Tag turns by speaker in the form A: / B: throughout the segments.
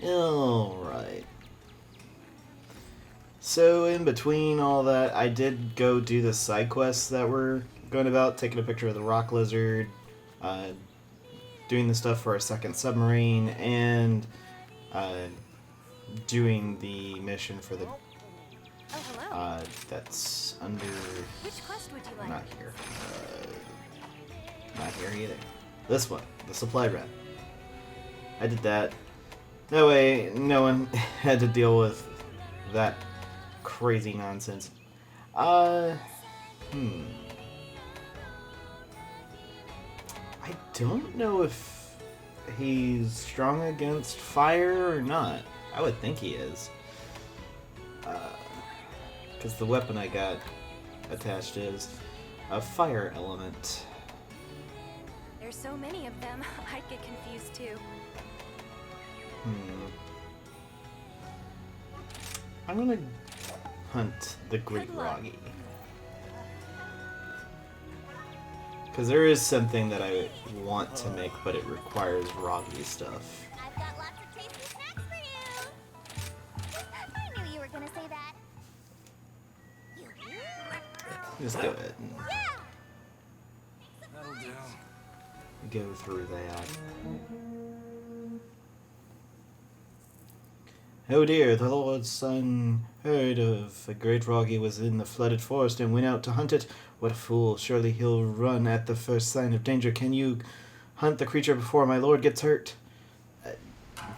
A: Alright. So, in between all that, I did go do the side quests that were going about, taking a picture of the rock lizard, doing the stuff for a second submarine, and doing the mission for the...
B: Oh, hello.
A: That's under...
B: Which quest would you like?
A: Not here. Not here either. This one, the supply rep. I did that. That way, no one had to deal with that crazy nonsense. I don't know if he's strong against fire or not. I would think he is. Because the weapon I got attached is a fire element.
B: There's so many of them, I'd get confused too.
A: I'm gonna hunt the Great Roggy. Because there is something that I want to make, but it requires Roggy stuff.
C: I've got lots of tasty snacks for you. I knew you were gonna say that.
A: Just go ahead and
D: That'll do.
A: go through that. Oh dear, the Lord's son heard of a great Roggy was in the flooded forest and went out to hunt it. What a fool. Surely he'll run at the first sign of danger. Can you hunt the creature before my lord gets hurt?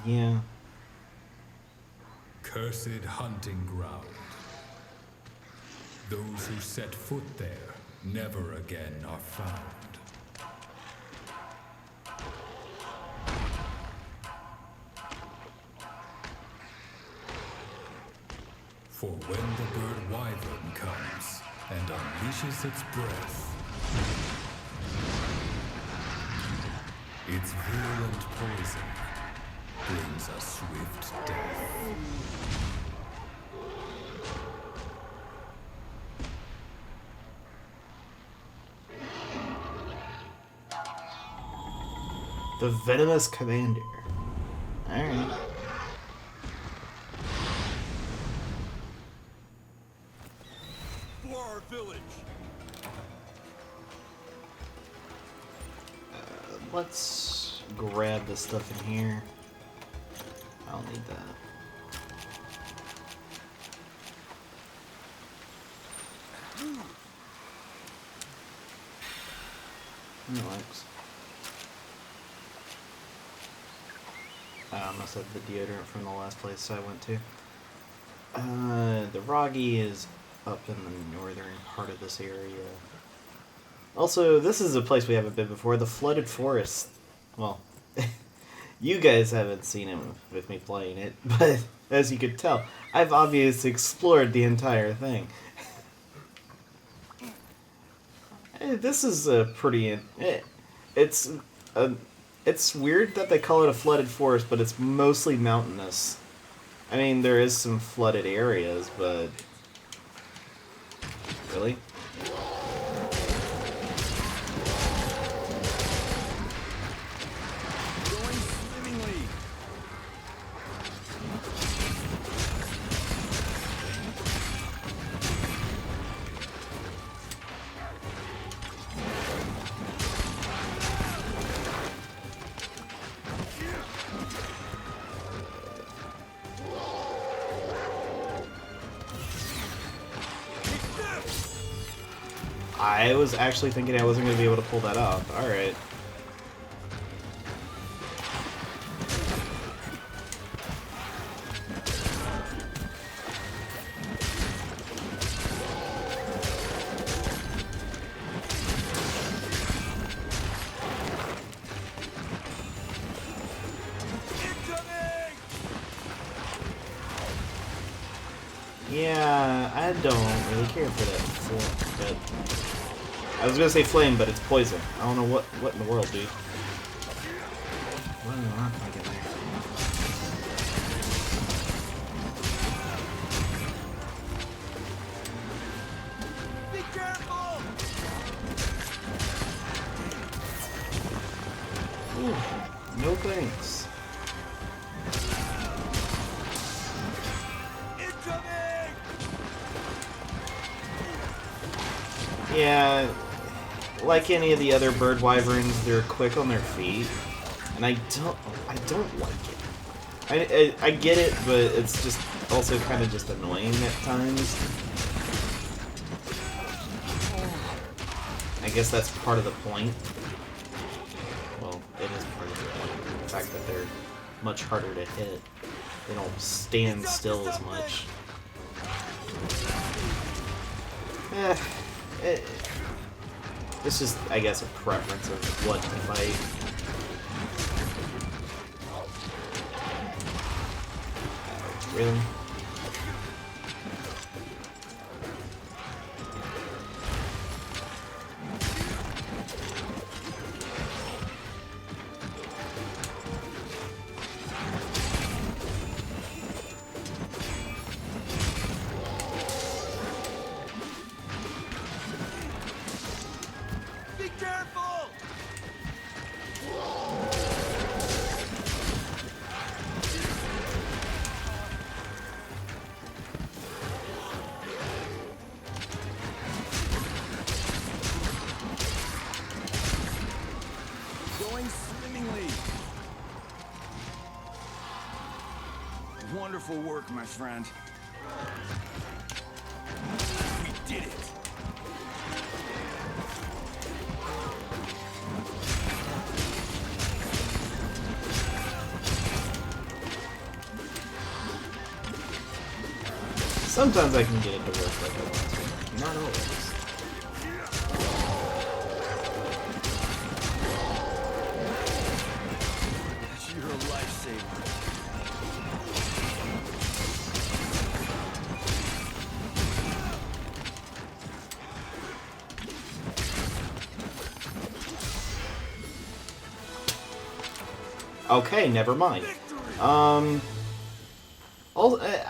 A: Yeah.
D: Cursed hunting ground. Those who set foot there never again are found. For when the bird wyvern comes and unleashes its breath, its virulent poison brings a swift death.
A: The Venomous Commander. Alright.
E: For our village.
A: Let's grab the stuff in here. I don't need that. Relax. I must have the deodorant from the last place I went to. The Roggy is up in the northern part of this area. Also, this is a place we haven't been before, the Flooded Forest. Well, you guys haven't seen it with me playing it, but as you could tell, I've obviously explored the entire thing. This is a pretty... It's weird that they call it a flooded forest, but it's mostly mountainous. I mean, there is some flooded areas, but... Really?
E: Going swimmingly.
A: I was actually thinking I wasn't going to be able to pull that off. Alright. Yeah, I don't really care for that flame, but I was gonna say flame, but it's poison. I don't know what in the world, dude. What in the rock am I getting there?
E: Be careful.
A: Ooh, no thanks. Yeah, like any of the other bird wyverns, they're quick on their feet, and I don't like it. I get it, but it's just also kind of just annoying at times. I guess that's part of the point. Well, it is part of the point. The fact that they're much harder to hit. They don't stand still as much. It's just, I guess, a preference of what to fight. Really?
E: Be careful! Going swimmingly. Wonderful work, my friend. We did it.
A: Sometimes I can get it to work like I want to. Not always.
E: You're a lifesaver.
A: Okay, never mind.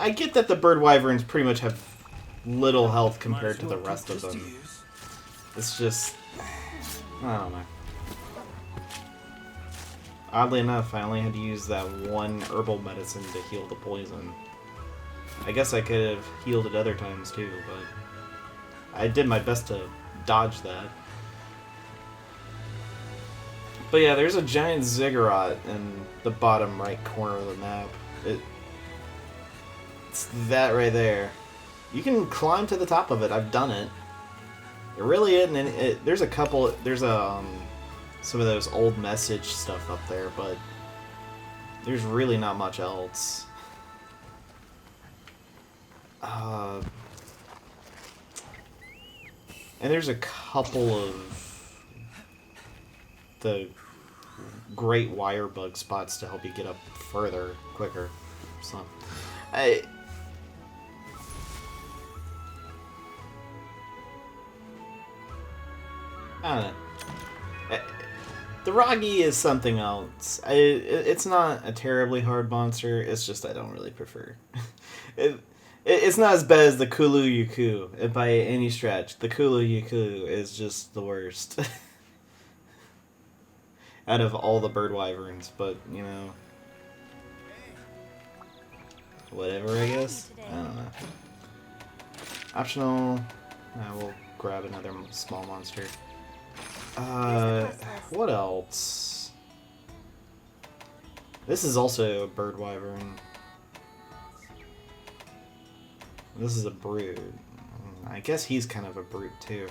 A: I get that the bird wyverns pretty much have little health compared to the rest of them. It's just, I don't know. Oddly enough, I only had to use that one herbal medicine to heal the poison. I guess I could have healed it other times too, but I did my best to dodge that. But yeah, there's a giant ziggurat in the bottom right corner of the map. It's that right there. You can climb to the top of it. I've done it. It really isn't. There's a couple. There's some of those old message stuff up there, but there's really not much else. And there's a couple of the great wire bug spots to help you get up further, quicker. So, I don't know. The Roggy is something else. It's not a terribly hard monster. It's just I don't really prefer. It's not as bad as the Kulu Yuku by any stretch. The Kulu Yuku is just the worst out of all the bird wyverns. But you know, whatever. I guess I don't know. Optional. We'll grab another small monster. What else? This is also a bird wyvern. This is a brood. I guess he's kind of a brute too.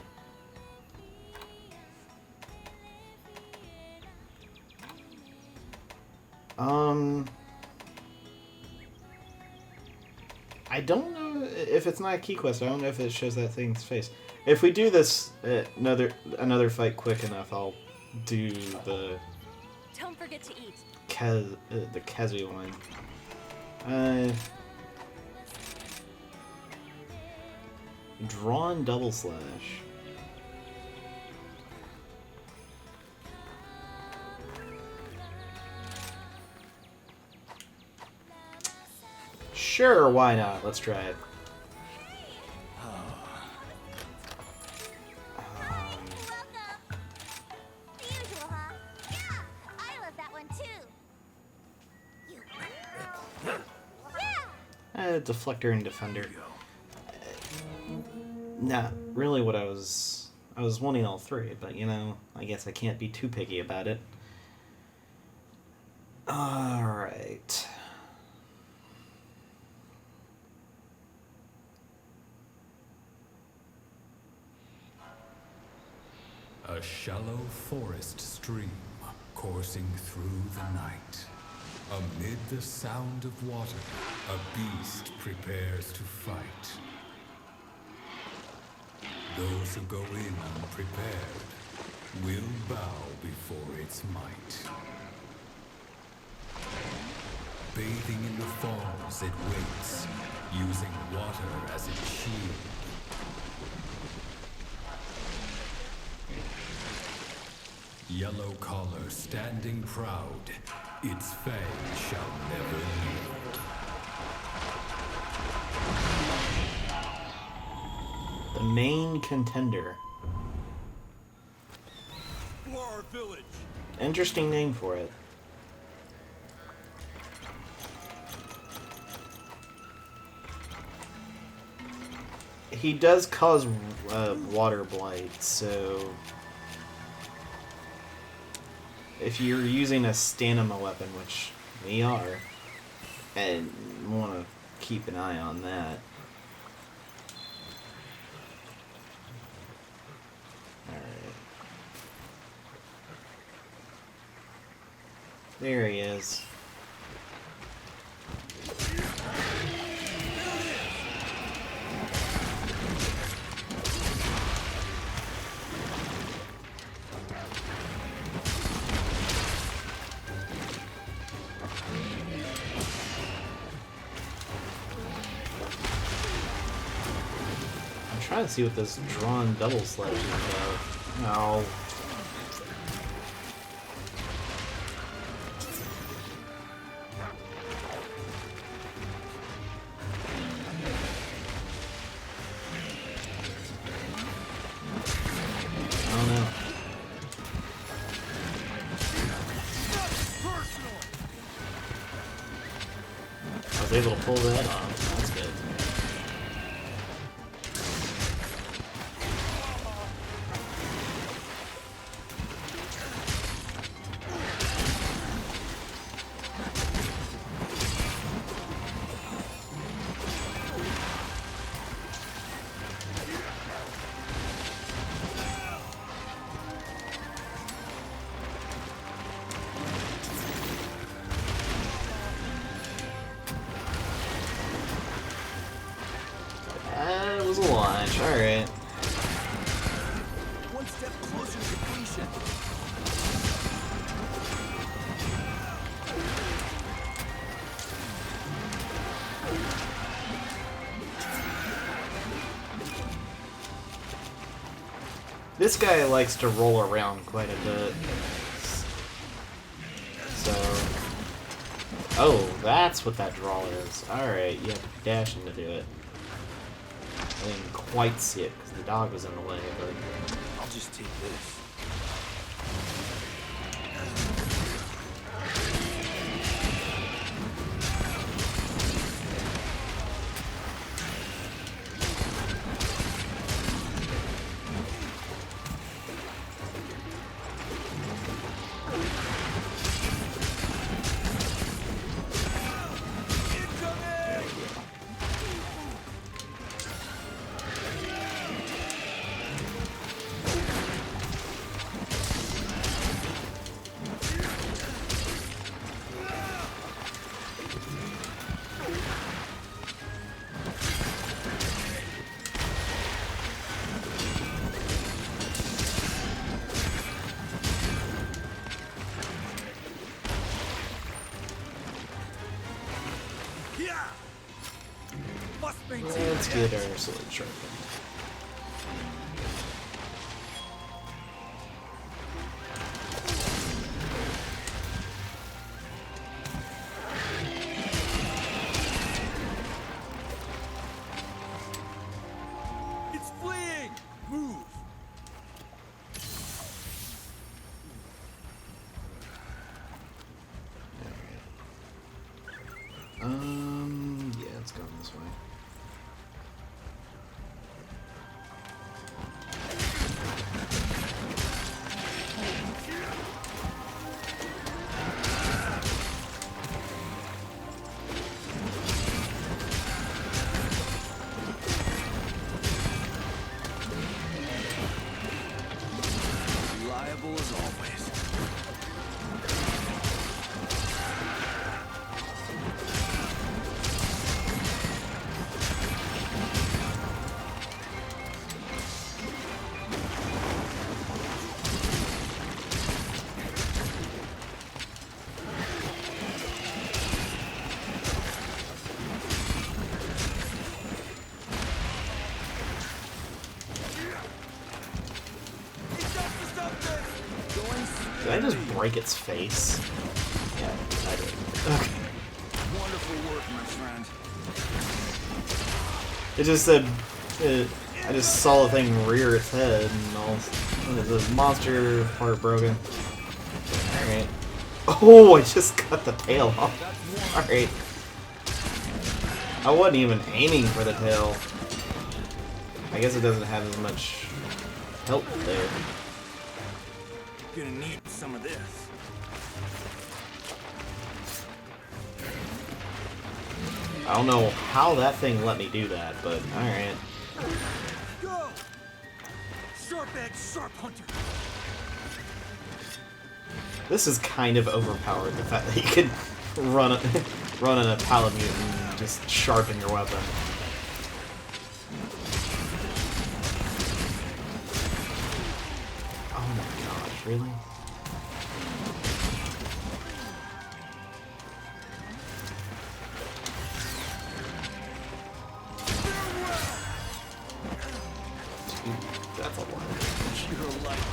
A: I don't know if it's not a key quest. I don't know if it shows that thing's face. If we do this another fight quick enough, I'll do the
B: Don't forget to eat.
A: the Kazu one. Drawn double slash. Sure, why not? Let's try it.
C: Welcome. The usual, huh? Yeah, I love that one too.
A: Deflector and defender. Nah, really what I was I was wanting all three, but you know, I guess I can't be too picky about it. Alright.
D: A shallow forest stream coursing through the night. Amid the sound of water, a beast prepares to fight. Those who go in unprepared will bow before its might. Bathing in the falls it waits, using water as its shield. Yellow collar standing proud, its fang shall never yield.
A: The main contender.
E: For our village.
A: Interesting name for it. He does cause water blight, so if you're using a stamina weapon, which we are, and want to keep an eye on that. Alright. There he is. I'm trying to see what this drawn double sledge is about. No. I don't know. I was able to pull that off. That's good. That was a launch, alright.
E: One step closer to completion.
A: This guy likes to roll around quite a bit. So... Oh, that's what that draw is. Alright, you have to dash in to do it. I didn't quite see it because the dog was in the way, but...
E: I'll just take this.
A: Let's get our sword sharpened.
E: It's fleeing! Move!
A: Yeah, it's going this way. I just break its face? Yeah, I did. Okay.
E: Wonderful work, my friend.
A: It just said, I just saw the thing rear its head and all. This monster part broken. Alright. Oh, I just cut the tail off. Alright. I wasn't even aiming for the tail. I guess it doesn't have as much help there.
E: Gonna need some of this.
A: I don't know how that thing let me do that, but alright.
E: Go! Sharp edge, sharp hunter.
A: This is kind of overpowered, the fact that you can run in a Palamute and just sharpen your weapon. Oh my gosh, really? That's a lot.
E: You're like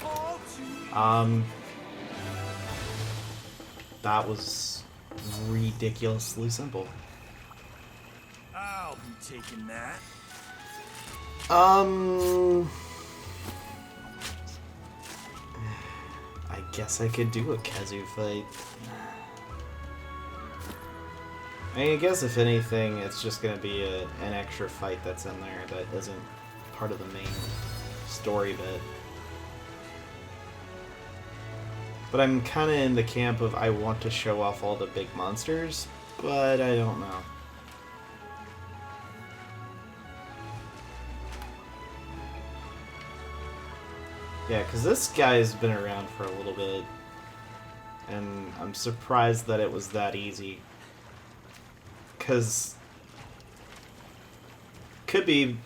E: all too
A: That was ridiculously simple.
E: I'll be taking that.
A: I guess I could do a Kazu fight. I guess if anything, it's just gonna be an extra fight that's in there that isn't part of the main story bit. But I'm kind of in the camp of I want to show off all the big monsters, but I don't know. Yeah, because this guy's been around for a little bit, and I'm surprised that it was that easy. Because could be,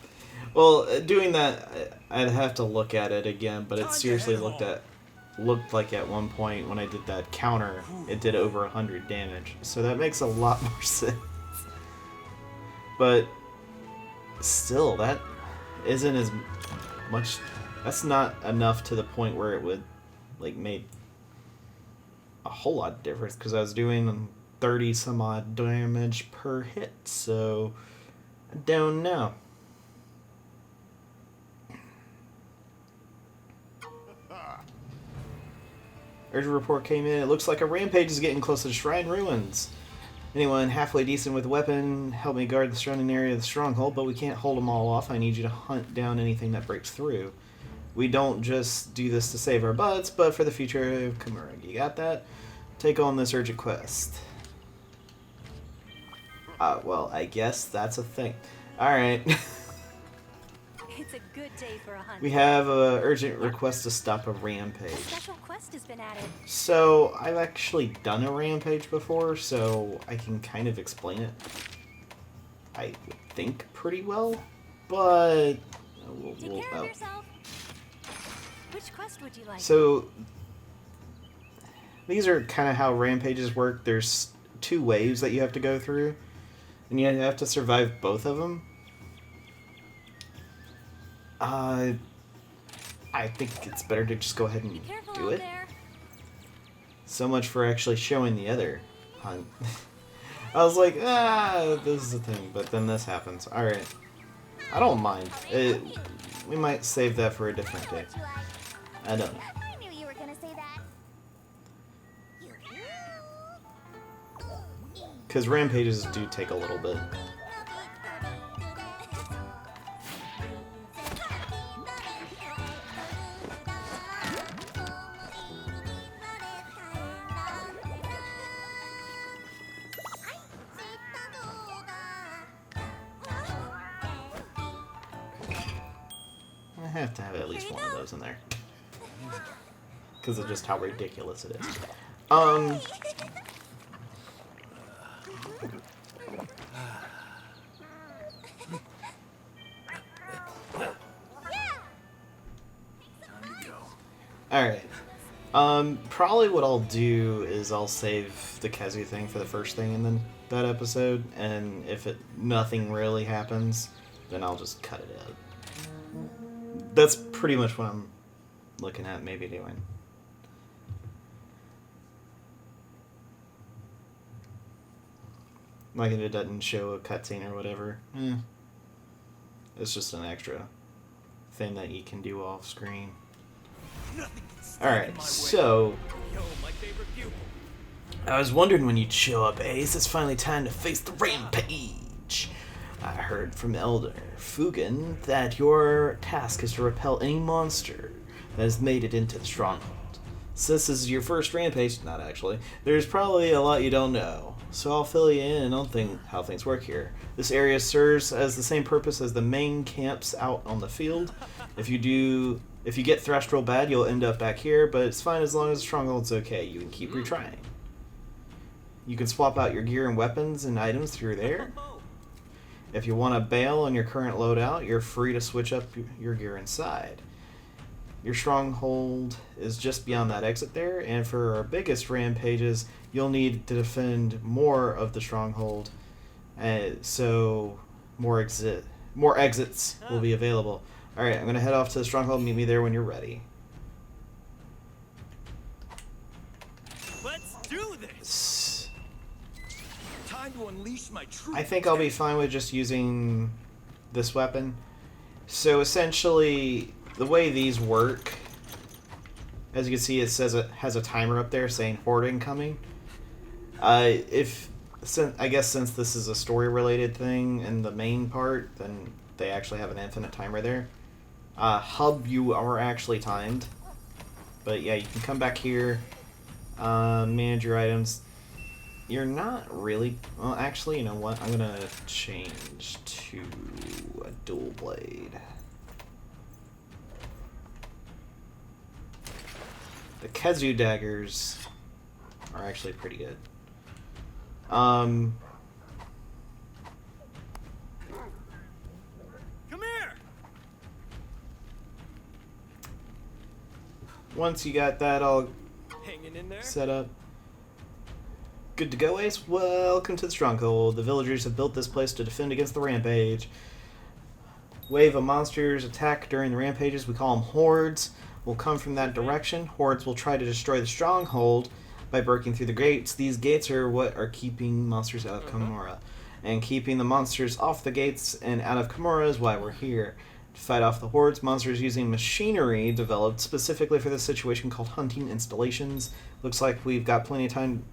A: well, doing that, I'd have to look at it again, but it seriously looked like at one point when I did that counter, it did over 100 damage. So that makes a lot more sense. But still, that isn't as much. That's not enough to the point where it would like make a whole lot of difference, because I was doing 30 some odd damage per hit. So I don't know. Urgent report came in. It looks like a rampage is getting close to the shrine ruins. Anyone halfway decent with a weapon, help me guard the surrounding area of the stronghold, but we can't hold them all off. I need you to hunt down anything that breaks through. We don't just do this to save our butts, but for the future of Kamura. You got that? Take on this urgent quest. Well, I guess that's a thing. Alright.
B: It's a good day for a hunt.
A: We have an urgent request to stop a rampage.
B: A special quest has been added.
A: So, I've actually done a rampage before, so I can kind of explain it. I think pretty well, but
B: Take care of yourself. Which quest would you like?
A: So, these are kind of how rampages work. There's 2 waves that you have to go through, and you have to survive both of them. I think it's better to just go ahead and do it. So much for actually showing the other hunt. I was like, this is the thing, but then this happens. Alright. I don't mind. We might save that for a different day. I don't know.
C: I knew you were gonna say that.
A: Because rampages do take a little bit. I have to have at least one of those in there. Because of just how ridiculous it is. Alright. Probably what I'll do is I'll save the Kazu thing for the first thing in that episode, and if nothing really happens, then I'll just cut it out. that's pretty much what I'm looking at maybe doing. Like if it doesn't show a cutscene or whatever. It's just an extra thing that you can do off screen.
E: Nothing can stand in
A: Alright,
E: my way.
A: so
E: Yo, my favorite pupil.
A: I was wondering when you'd show up, Ace. It's finally time to face the Rampage. I heard from Elder Fugan that your task is to repel any monster that has made it into the stronghold. Since this is your first Rampage, not actually, there's probably a lot you don't know. So I'll fill you in on how things work here. This area serves as the same purpose as the main camps out on the field. If you get thrashed real bad, you'll end up back here, but it's fine as long as the stronghold's okay. You can keep retrying. You can swap out your gear and weapons and items through there. If you want to bail on your current loadout, you're free to switch up your gear inside. Your stronghold is just beyond that exit there, and for our biggest rampages, you'll need to defend more of the stronghold, so more exits will be available. Alright, I'm going to head off to the stronghold. Meet me there when you're ready.
E: Let's do this. Time to unleash my true
A: I think I'll be fine with just using this weapon. So essentially, the way these work, as you can see, it says it has a timer up there saying horde incoming. I guess since this is a story-related thing in the main part, then they actually have an infinite timer there. Hub, you are actually timed. But yeah, you can come back here, manage your items. You're not really... Well, actually, you know what? I'm going to change to a dual blade. The Kazu daggers are actually pretty good.
E: Come here.
A: Once you got that all
E: Hanging in there.
A: set up, good to go, Ace. Welcome to the stronghold. The villagers have built this place to defend against the Rampage. Wave of monsters attack during the Rampages. We call them hordes. Will come from that direction. Hordes will try to destroy the stronghold by breaking through the gates. These gates are what are keeping monsters out of Komorrah. And keeping the monsters off the gates and out of Komorrah is why we're here. To fight off the hordes, monsters using machinery developed specifically for this situation called hunting installations. Looks like we've got plenty of time,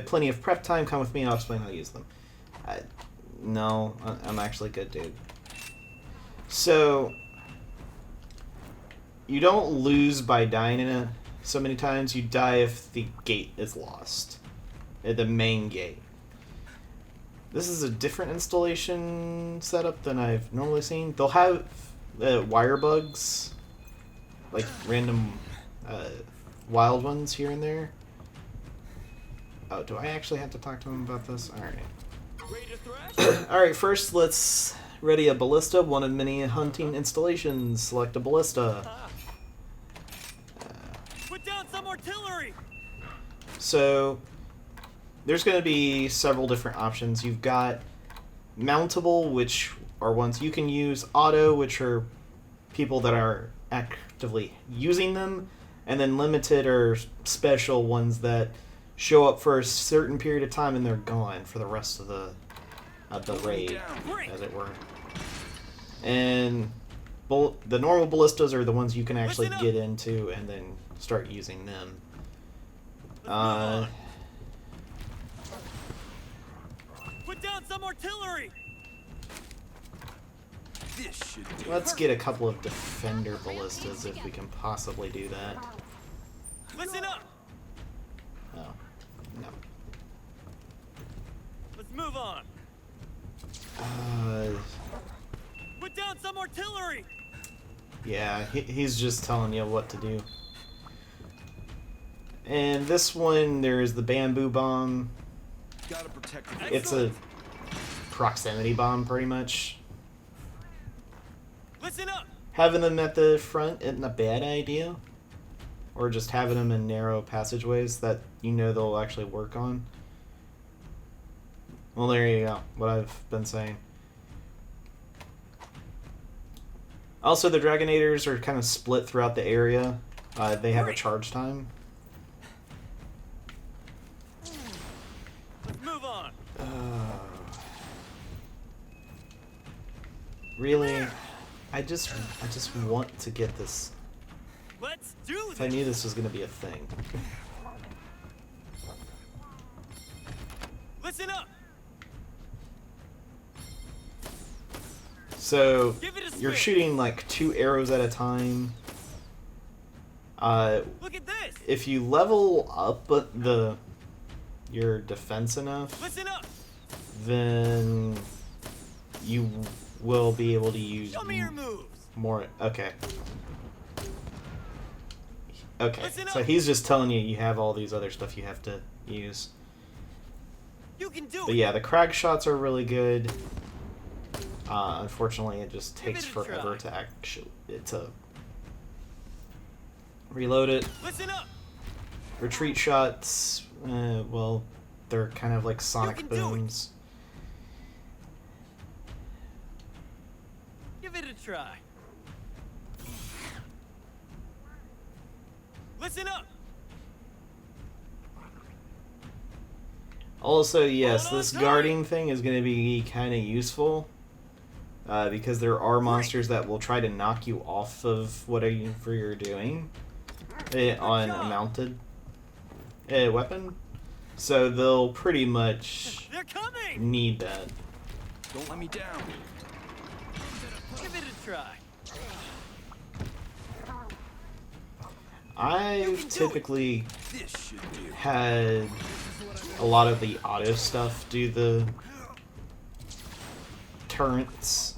A: plenty of prep time. Come with me and I'll explain how to use them. No, I'm actually good, dude. So... you don't lose by dying in it so many times. You die if the gate is lost. The main gate. This is a different installation setup than I've normally seen. They'll have wire bugs. Like random wild ones here and there. Oh, do I actually have to talk to him about this? Alright.
E: Ready to thrash?
A: Alright, first let's ready a ballista. One of many hunting installations. Select a ballista.
E: Put down some artillery.
A: So, there's going to be several different options. You've got mountable, which are ones you can use, auto, which are people that are actively using them, and then limited or special ones that show up for a certain period of time and they're gone for the rest of the raid, as it were. And the normal ballistas are the ones you can actually get into and then start using them.
E: Put down some artillery. This should do.
A: Let's get a couple of defender ballistas if we can possibly do that.
E: Listen up.
A: Oh, no.
E: Let's move on. Put down some artillery.
A: Yeah, he's just telling you what to do. And this one, there is the bamboo bomb.
E: Gotta protect the
A: It's a proximity bomb, pretty much.
E: Listen up.
A: Having them at the front isn't a bad idea. Or just having them in narrow passageways that you know they'll actually work on. Well, there you go. What I've been saying. Also, the Dragonators are kind of split throughout the area. They have a charge time.
E: Let's move on.
A: Really? I just want to get this.
E: Let's do
A: If I
E: this.
A: knew this was going to be a thing.
E: Listen up.
A: So,
E: Give it a
A: you're
E: spin.
A: shooting like 2 arrows at a time.
E: Look at this.
A: If you level up your defense enough,
E: Listen up.
A: then you will be able to use
E: Show me your moves.
A: more. Okay. Okay.
E: Listen
A: So
E: up.
A: he's just telling you have all these other stuff you have to use.
E: You can do
A: But
E: it.
A: yeah, the crag shots are really good. Unfortunately, it just
E: Give
A: takes
E: it a
A: forever
E: try.
A: to reload it.
E: Listen up.
A: Retreat shots, well, they're kind of like sonic
E: can do it.
A: booms.
E: Give it a try. Listen up.
A: Also, yes,
E: Hold on
A: this
E: tight.
A: guarding thing is going to be kind of useful. Because there are monsters that will try to knock you off of whatever you're doing on a
E: job.
A: mounted weapon. So they'll pretty much
E: They're coming.
A: need that.
E: Don't let me down. Give it a try.
A: I've typically
E: This should do.
A: had a lot of the auto stuff do the turrets,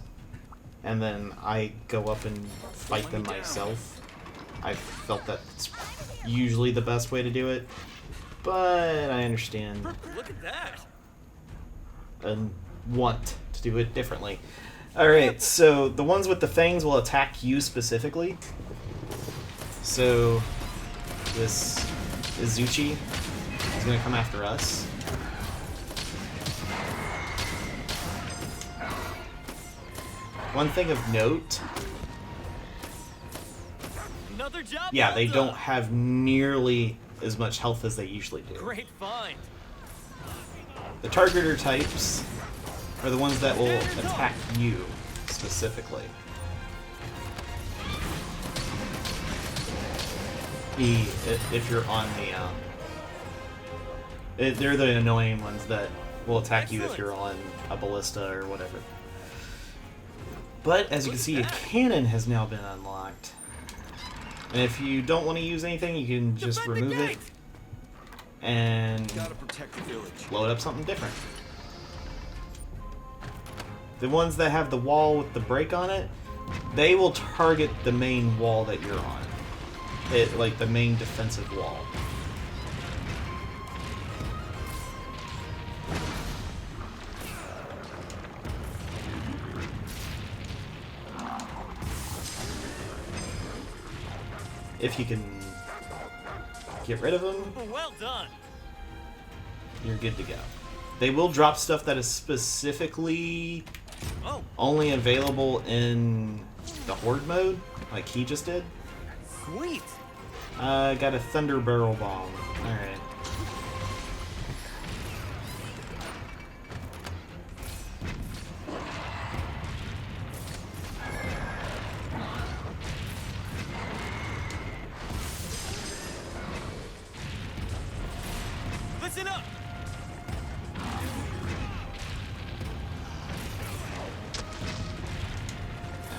A: and then I go up and fight them myself. I felt that's usually the best way to do it, but I understand
E: Look at that.
A: and want to do it differently. Alright, so the ones with the fangs will attack you specifically. So this Izuchi is going to come after us. One thing of note,
E: Another job.
A: yeah,
E: well
A: they
E: done.
A: don't have nearly as much health as they usually do.
E: Great find.
A: The targeter types are the ones that will attack you specifically. If you're on they're the annoying ones that will attack you if you're on a ballista or whatever. But as you can see, a cannon has now been unlocked. And if you don't want to use anything, you can just
E: Defend the
A: remove it
E: gate.
A: and
E: Gotta protect the village.
A: load up something different. The ones that have the wall with the break on it, they will target the main wall that you're on. Like the main defensive wall. If you can get rid of them,
E: Well done.
A: you're good to go. They will drop stuff that is specifically
E: Oh,
A: only available in the Horde mode, like he just did.
E: sweet.
A: Got a Thunder Barrel Bomb. Alright.
E: Listen up.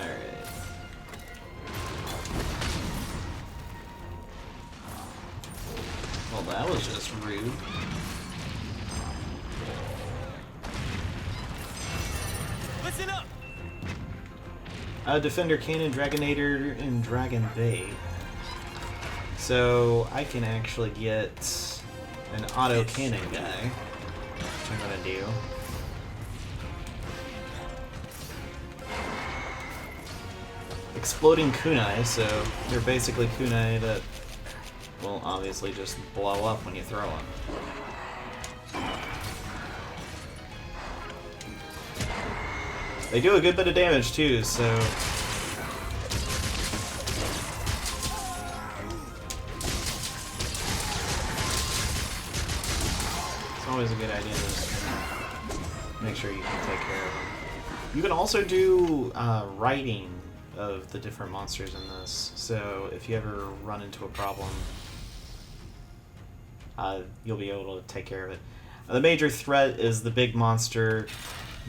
A: Alright. Well, that was just rude.
E: Listen up.
A: Defender Cannon, Dragonator, and Dragon Bait. So I can actually get an auto cannon guy, which I'm gonna do. Exploding kunai, so they're basically kunai that will obviously just blow up when you throw them. They do a good bit of damage too, so It's always a good idea to just make sure you can take care of them. You can also do writing of the different monsters in this, so if you ever run into a problem, you'll be able to take care of it. The major threat is the big monster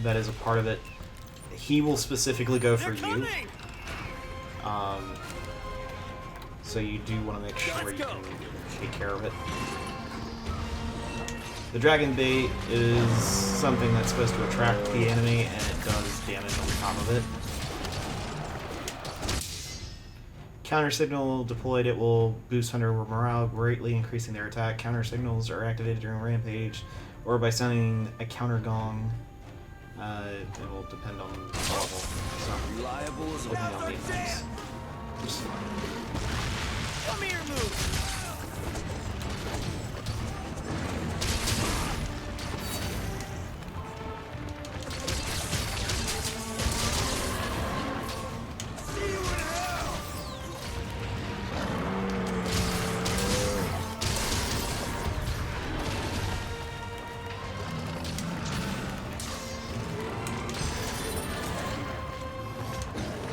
A: that is a part of it. He will specifically go for you. So you do want to make sure you can take care of it. The dragon bait is something that's supposed to attract the enemy, and it does damage on top of it. Counter signal deployed, it will boost hunter morale, greatly increasing their attack. Counter signals are activated during Rampage, or by sounding a counter gong. It will depend on the level. So,
E: Reliable as
A: looking on these things.
E: Come here, move.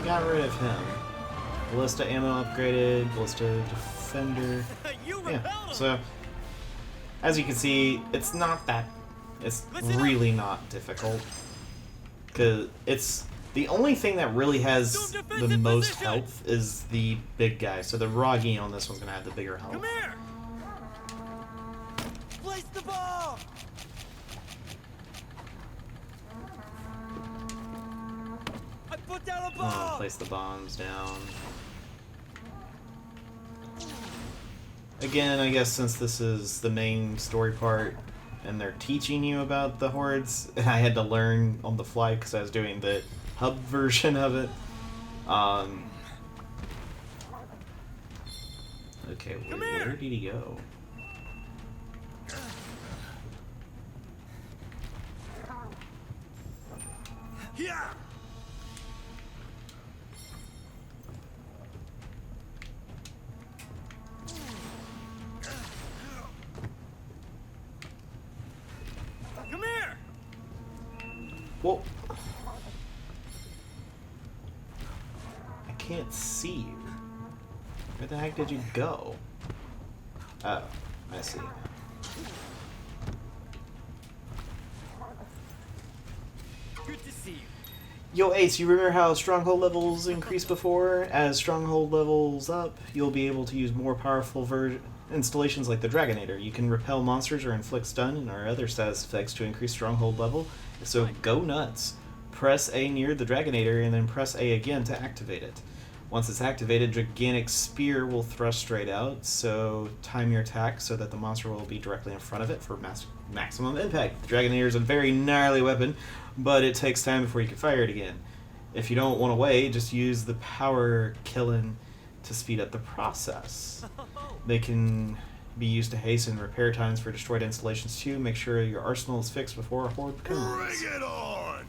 A: Got rid of him. Ballista ammo upgraded, ballista defender. Yeah, so as you can see, it's really not difficult. Because it's the only thing that really has the most health is the big guy. So the Ragi on this one's gonna have the bigger health.
E: Come here. Place the bomb. I put down a
A: I'm gonna
E: bomb.
A: place the bombs down. Again, I guess since this is the main story part and they're teaching you about the hordes, and I had to learn on the fly because I was doing the hub version of it. Okay, where did he go?
E: Yeah. Come here.
A: Well, I can't see you. Where the heck did you go? Oh, I see.
E: Good to see you.
A: Yo, Ace, you remember how stronghold levels increased before? As stronghold levels up, you'll be able to use more powerful installations like the Dragonator. You can repel monsters or inflict stun or other status effects to increase stronghold level. So go nuts. Press A near the Dragonator and then press A again to activate it. Once it's activated, Gigantic Spear will thrust straight out, so time your attack so that the monster will be directly in front of it for maximum impact. The Dragonator is a very gnarly weapon, but it takes time before you can fire it again. If you don't want to wait, just use the power killing to speed up the process. They can be used to hasten repair times for destroyed installations too. Make sure your arsenal is fixed before a horde comes.
E: Bring it on.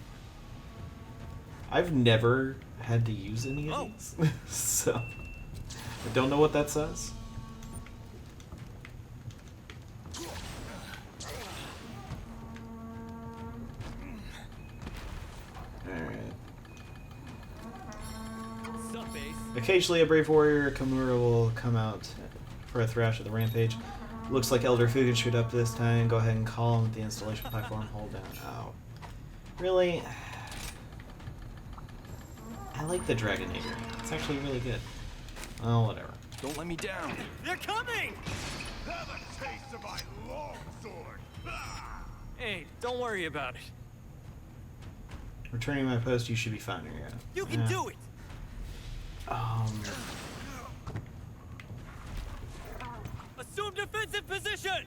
A: I've never had to use any of these, so I don't know what that says. Alright. Occasionally a brave warrior, Kimura, will come out for a thrash at the Rampage. Looks like Elder Fugan showed up this time. Go ahead and call him at the installation platform. Hold down. Oh. Really? I like the Dragonator. It's actually really good. Oh, whatever.
E: Don't let me down. They're coming!
F: Have a taste of my longsword!
E: Hey, don't worry about it.
A: Returning my post, you should be fine here.
E: You can do it! Assume defensive positions!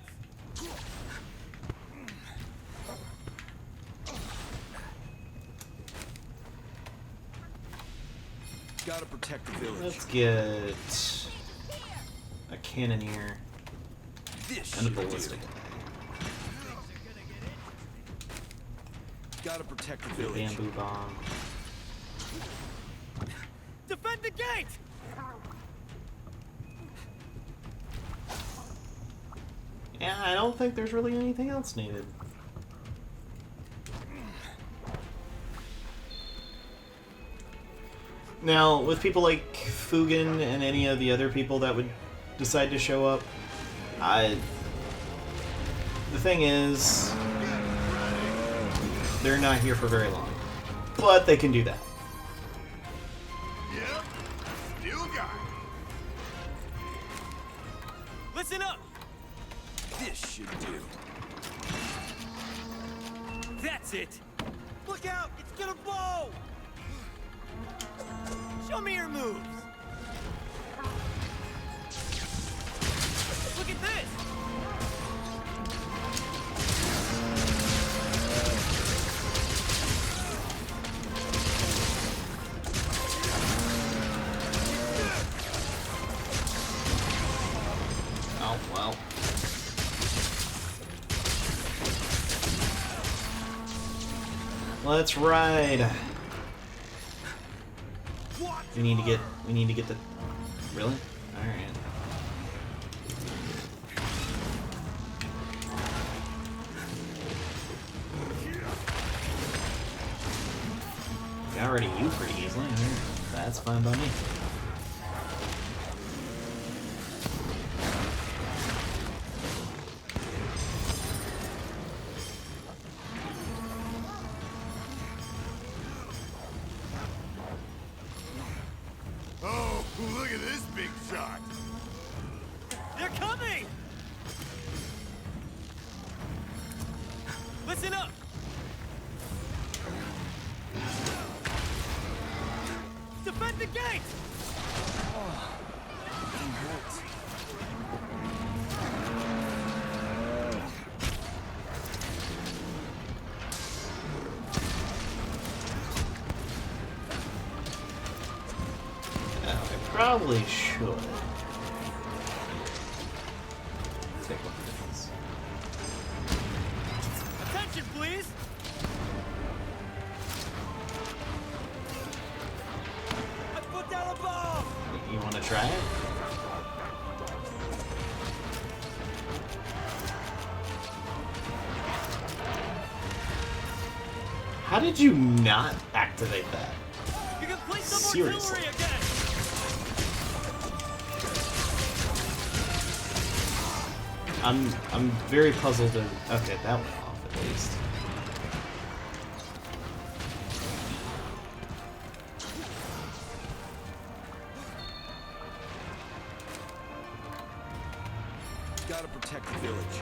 E: Gotta protect the village.
A: Let's get a cannoneer and a ballistic.
E: Gotta protect the village.
A: Bamboo bomb.
E: Defend the gate!
A: Yeah, I don't think there's really anything else needed. Now, with people like Fugen and any of the other people that would decide to show up, the thing is, they're not here for very long. But they can do that.
F: Yep. Still got it.
E: Listen up! This should do. That's it! Look out! It's gonna blow! Show me your moves! Look at this!
A: Oh, well. Let's ride. We need to get the... Really? Alright. Got rid of you pretty easily. That's fine by me.
F: Oh, look at this big shot.
E: They're coming! Listen up! Defend the gate! Oh, it hurts.
A: Probably should. Take a look at this.
E: Attention, please! I put down a bomb!
A: You want to try it? How did you not activate that?
E: You can place some
A: Seriously.
E: artillery again!
A: I'm very puzzled to... Okay, that went off at least.
E: Gotta protect the village.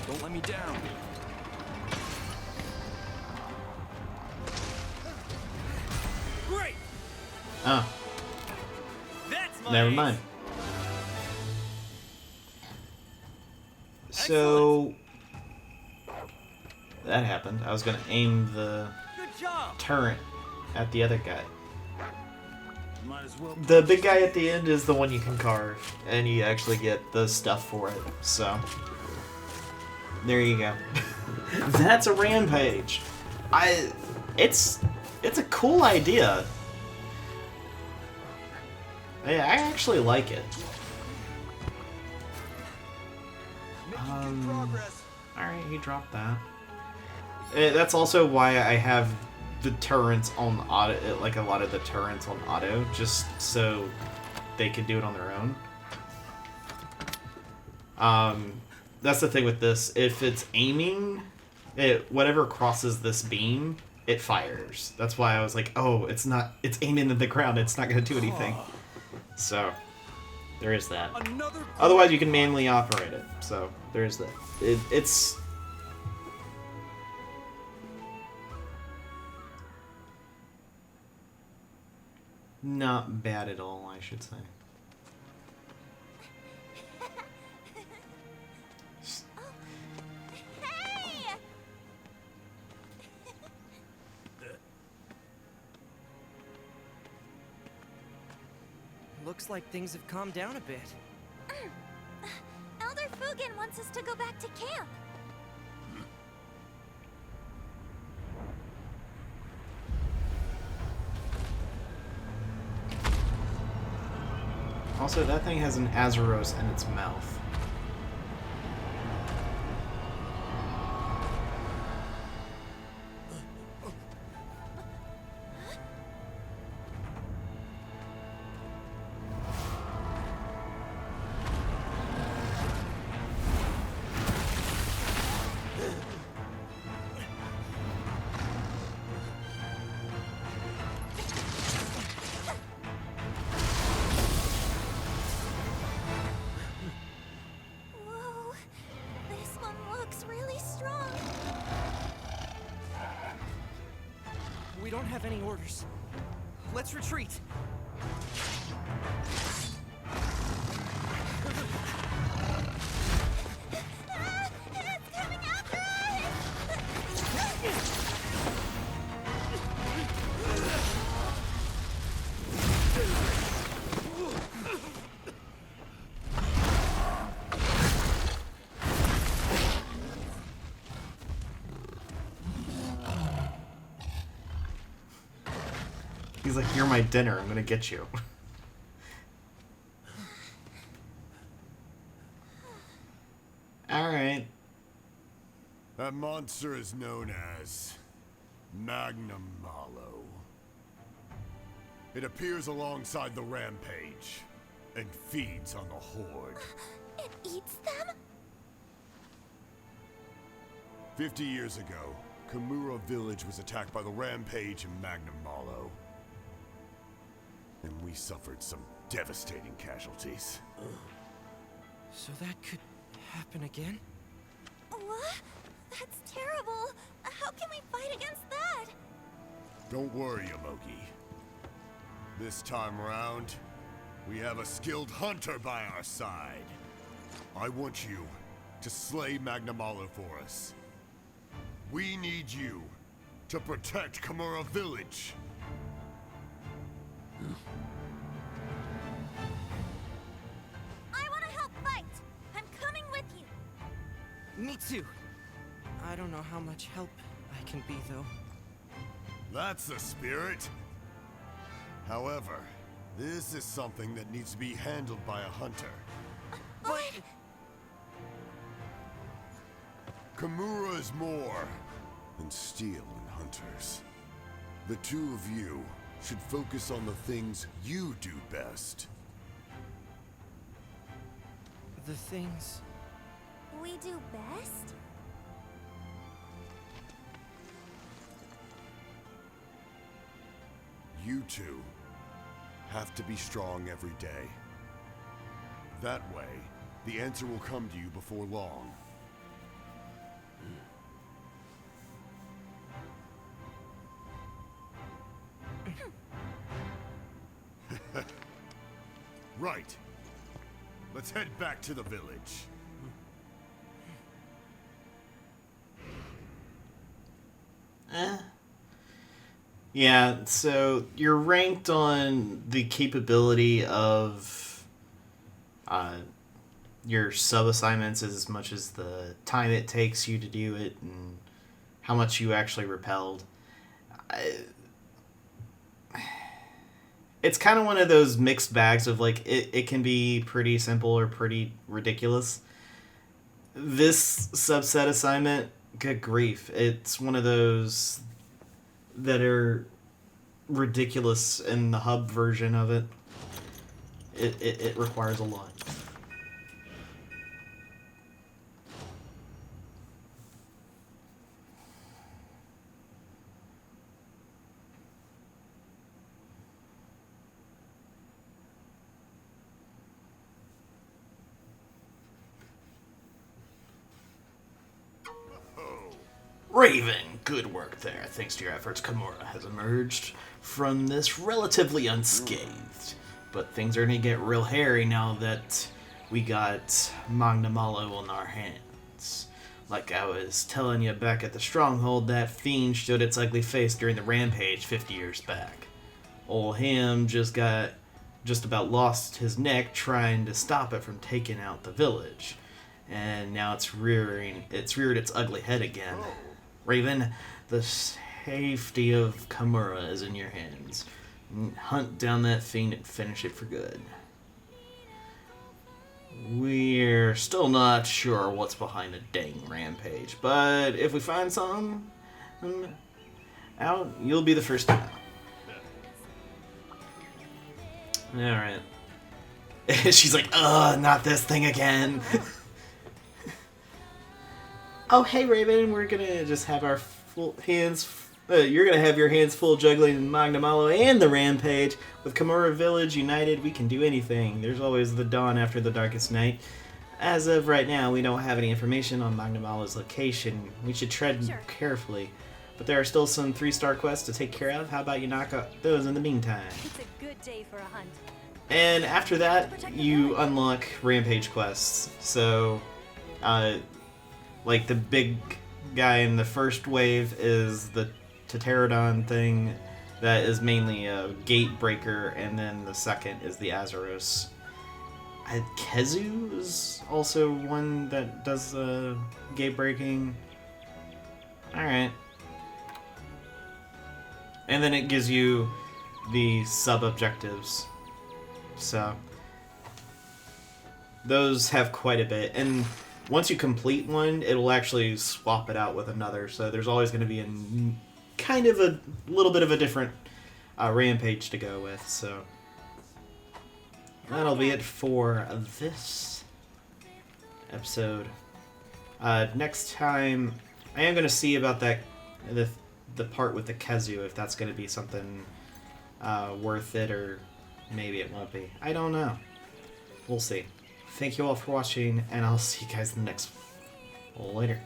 E: Don't let me down. Great!
A: Oh,
E: That's my
A: never
E: ace.
A: mind. So... That happened. I was gonna aim the
E: Good job!
A: turret at the other guy.
E: Might as well.
A: The big guy at the end is the one you can carve, and you actually get the stuff for it, so... There you go. That's a Rampage! It's a cool idea. I actually like it.
E: Making good progress.
A: Alright, he dropped that. That's also why I have the turrets on auto, like a lot of the turrets on auto, just so they can do it on their own. That's the thing with this. If it's aiming, whatever crosses this beam, it fires. That's why I was like, oh, it's aiming at the ground, it's not going to do anything. So, there is that. Otherwise, you can manually operate it. So, there is that. It's... not bad at all, I should say.
C: Hey!
G: Looks like things have calmed down a bit.
C: Elder Fugen wants us to go back to camp.
A: Also, that thing has an Azeros in its mouth.
C: Whoa, this one looks really strong.
G: We don't have any orders. Let's retreat.
C: Ah, it's coming after us!
A: He's like, "You're my dinner. I'm gonna get you." All right.
F: That monster is known as Magnum Malo. It appears alongside the Rampage and feeds on the Horde.
C: It eats them?
F: 50 years ago, Kimura Village was attacked by the Rampage and Magnum Malo. And we suffered some devastating casualties.
G: So that could happen again?
C: What? That's terrible. How can we fight against that?
F: Don't worry, Yomogi. This time around, we have a skilled hunter by our side. I want you to slay Magnum Malo for us. We need you to protect Kimura Village.
C: I want to help fight. I'm coming with you.
G: Me too. I don't know how much help I can be, though.
F: That's the spirit. However, this is something that needs to be handled by a hunter.
C: But
F: Kimura is more than steel and hunters. The two of you should focus on the things you do best.
G: The things...
C: we do best?
F: You two have to be strong every day. That way, the answer will come to you before long. Right. Let's head back to the village.
A: Yeah, so you're ranked on the capability of your sub-assignments as much as the time it takes you to do it and how much you actually repelled. It's kind of one of those mixed bags of, like, it can be pretty simple or pretty ridiculous. This subset assignment, good grief, it's one of those that are ridiculous in the hub version of it. It requires a lot. Raven, good work there. Thanks to your efforts, Kimura has emerged from this relatively unscathed. But things are going to get real hairy now that we got Magnum Malo on our hands. Like I was telling you back at the Stronghold, that fiend showed its ugly face during the Rampage 50 years back. Old him just about lost his neck trying to stop it from taking out the village. And now it's reared its ugly head again. Raven, the safety of Kimura is in your hands. Hunt down that fiend and finish it for good. we're still not sure what's behind the dang rampage, but if we find something out, you'll be the first to know. Alright. She's like, ugh, not this thing again. Oh, hey, Raven, we're gonna just have our full hands... you're gonna have your hands full juggling Magna Malo and the Rampage. With Kimura Village united, we can do anything. There's always the dawn after the darkest night. As of right now, we don't have any information on Magna Malo's location. We should tread carefully. But there are still some 3-star quests to take care of. How about you knock out those in the meantime?
B: It's a good day for a hunt.
A: And after that, you unlock Rampage quests. So, like the big guy in the first wave is the Pterodon thing that is mainly a gate breaker, and then the second is the Azeros. Kezu is also one that does gate breaking. Alright. And then it gives you the sub-objectives. So, those have quite a bit. And once you complete one, it'll actually swap it out with another. So there's always going to be kind of a little bit of a different rampage to go with. So that'll be it for this episode. Next time, I am going to see about that the part with the Kezu, if that's going to be something worth it, or maybe it won't be. I don't know. We'll see. Thank you all for watching, and I'll see you guys in the next one. Later.